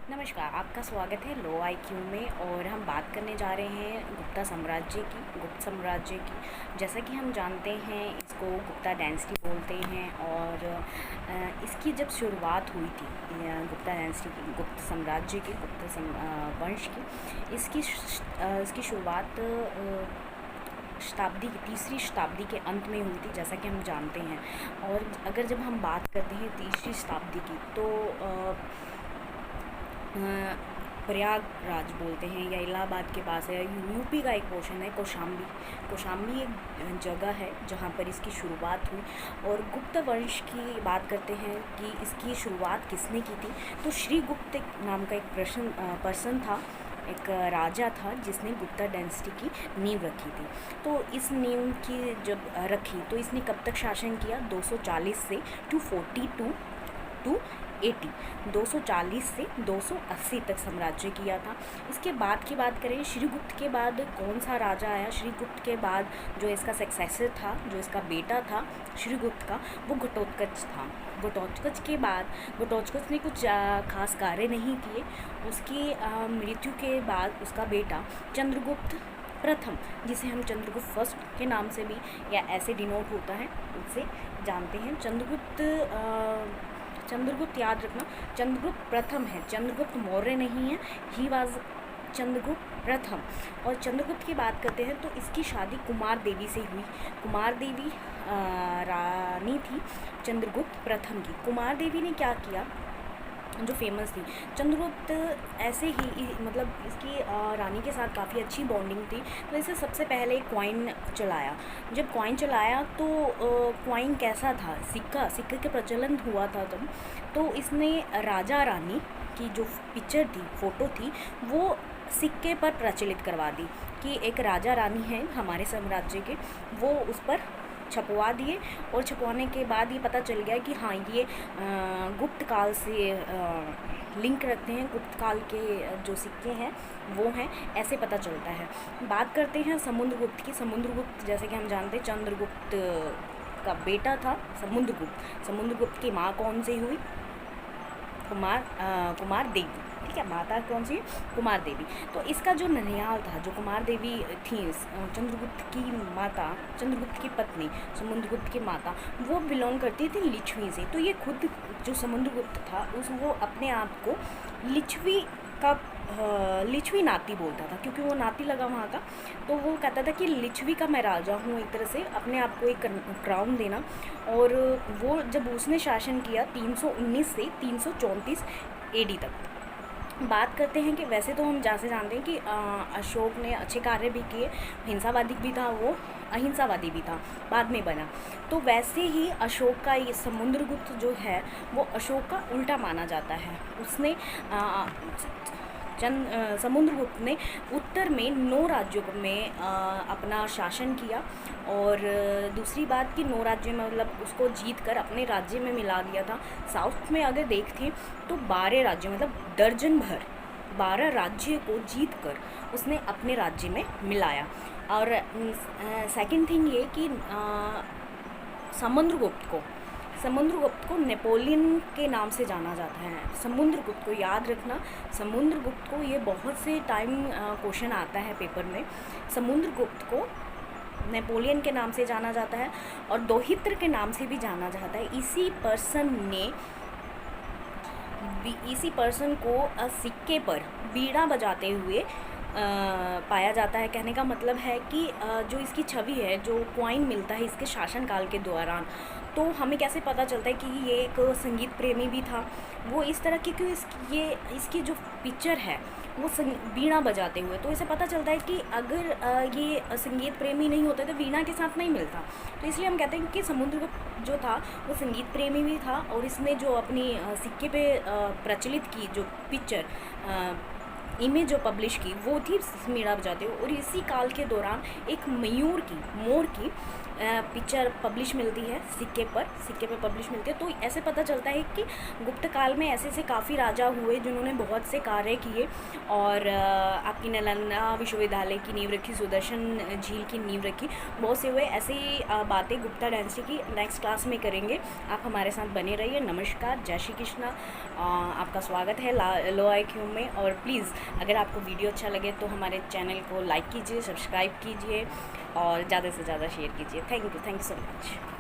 नमस्कार, आपका स्वागत है लो आईक्यू में। और हम बात करने जा रहे हैं गुप्त साम्राज्य की। जैसा कि हम जानते हैं, इसको गुप्ता डायनेस्टी बोलते हैं। और इसकी जब शुरुआत हुई थी गुप्ता डायनेस्टी की, गुप्त साम्राज्य की, वंश की, इसकी शुरुआत शताब्दी की तीसरी शताब्दी के अंत में हुई थी, जैसा कि हम जानते हैं। और अगर जब हम बात करते हैं तीसरी शताब्दी की, तो प्रयागराज बोलते हैं, या इलाहाबाद के पास है, यूपी का एक पोर्शन है, कौशाम्बी एक जगह है जहाँ पर इसकी शुरुआत हुई। और गुप्त वंश की बात करते हैं कि इसकी शुरुआत किसने की थी, तो श्रीगुप्त नाम का एक पर्सन था, एक राजा था, जिसने गुप्ता डायनेस्टी की नींव रखी थी। तो इस नींव की जब रखी, तो इसने कब तक शासन किया? 240 से 242 टू 80, 240 से 280 तक साम्राज्य किया था। इसके बाद की बात करें, श्रीगुप्त के बाद कौन सा राजा आया? श्रीगुप्त के बाद जो इसका सक्सेसर था, जो इसका बेटा था श्रीगुप्त का, वो घटोत्कच था। घटोत्कच ने कुछ खास कार्य नहीं किए। उसकी मृत्यु के बाद उसका बेटा चंद्रगुप्त प्रथम, जिसे हम चंद्रगुप्त फर्स्ट के नाम से भी या ऐसे डिनोट होता है, उससे जानते हैं। चंद्रगुप्त याद रखना, चंद्रगुप्त प्रथम है, चंद्रगुप्त मौर्य नहीं है। ही वाज चंद्रगुप्त प्रथम। और चंद्रगुप्त की बात करते हैं तो इसकी शादी कुमार देवी से हुई। कुमार देवी रानी थी चंद्रगुप्त प्रथम की। कुमार देवी ने क्या किया, जो फेमस थी, चंद्रगुप्त ऐसे ही मतलब इसकी रानी के साथ काफ़ी अच्छी बॉन्डिंग थी, तो इसे सबसे पहले कॉइन चलाया। जब कॉइन चलाया तो कॉइन कैसा था? सिक्के के प्रचलन हुआ था तब। तो इसने राजा रानी की जो पिक्चर थी, फ़ोटो थी, वो सिक्के पर प्रचलित करवा दी कि एक राजा रानी है हमारे साम्राज्य के, वो उस पर छपवा दिए। और छपवाने के बाद ये पता चल गया कि हाँ, ये गुप्त काल से लिंक रखते हैं, गुप्त काल के जो सिक्के हैं वो हैं, ऐसे पता चलता है। बात करते हैं समुद्रगुप्त की। समुद्रगुप्त, जैसे कि हम जानते हैं, चंद्रगुप्त का बेटा था समुद्रगुप्त। समुद्रगुप्त की माँ कौन सी हुई? कुमार देवी। ठीक है, माता कौन सी? कुमार देवी। तो इसका जो ननिहाल था, जो कुमार देवी थी, चंद्रगुप्त की माता, चंद्रगुप्त की पत्नी, समुद्रगुप्त की माता, वो बिलोंग करती थी लिच्छवी से। तो ये खुद जो समुद्रगुप्त था, वो अपने आप को लिच्छवी नाती बोलता था, क्योंकि वो नाती लगा वहाँ का। तो वो कहता था कि लिच्छवी का मैं राजा हूँ, एक तरह से अपने आप को एक क्राउन देना। और वो जब उसने शासन किया 319 से 334 एडी तक। बात करते हैं कि वैसे तो हम जैसे जानते हैं कि अशोक ने अच्छे कार्य भी किए, हिंसावादी भी था, वो अहिंसावादी भी था, बाद में बना। तो वैसे ही अशोक का ये समुद्रगुप्त जो है, वो अशोक का उल्टा माना जाता है। उसने समुद्रगुप्त ने उत्तर में 9 राज्यों में अपना शासन किया। और दूसरी बात कि 9 राज्यों में मतलब उसको जीत कर अपने राज्य में मिला दिया था। साउथ में अगर देखते तो 12 राज्य, मतलब दर्जन भर 12 राज्य को जीत कर उसने अपने राज्य में मिलाया। और सेकंड थिंग ये कि समुद्रगुप्त को नेपोलियन के नाम से जाना जाता है। समुद्रगुप्त को याद रखना, समुद्रगुप्त को ये बहुत से टाइम क्वेश्चन आता है पेपर में। समुद्रगुप्त को नेपोलियन के नाम से जाना जाता है और दोहित्र के नाम से भी जाना जाता है। इसी पर्सन को सिक्के पर बीड़ा बजाते हुए पाया जाता है। कहने का मतलब है कि जो इसकी छवि है, जो कॉइन मिलता है इसके शासनकाल के दौरान, तो हमें कैसे पता चलता है कि ये एक संगीत प्रेमी भी था। वो इस तरह की, क्योंकि इसकी जो पिक्चर है वो वीणा बजाते हुए, तो इसे पता चलता है कि अगर ये संगीत प्रेमी नहीं होता तो वीणा के साथ नहीं मिलता। तो इसलिए हम कहते हैं कि समुद्रगुप्त जो था वो संगीत प्रेमी भी था। और इसने जो अपनी सिक्के पे प्रचलित की जो पिक्चर इमेज जो पब्लिश की, वो थी वीणा बजाते हुए। और इसी काल के दौरान एक मोर की पिक्चर पब्लिश मिलती है सिक्के पे पब्लिश मिलती है। तो ऐसे पता चलता है कि गुप्त काल में ऐसे ऐसे काफ़ी राजा हुए जिन्होंने बहुत से कार्य किए और आपकी नालंदा विश्वविद्यालय की नींव रखी, सुदर्शन झील की नींव रखी, बहुत से हुए। ऐसे ही बातें गुप्ता डायनेस्टी की नेक्स्ट क्लास में करेंगे। आप हमारे साथ बने रहिए। नमस्कार, जय श्री कृष्णा। आपका स्वागत है लो IQ में। और प्लीज़ अगर आपको वीडियो अच्छा लगे तो हमारे चैनल को लाइक कीजिए, सब्सक्राइब कीजिए और ज़्यादा से ज़्यादा शेयर कीजिए। Thank you so much.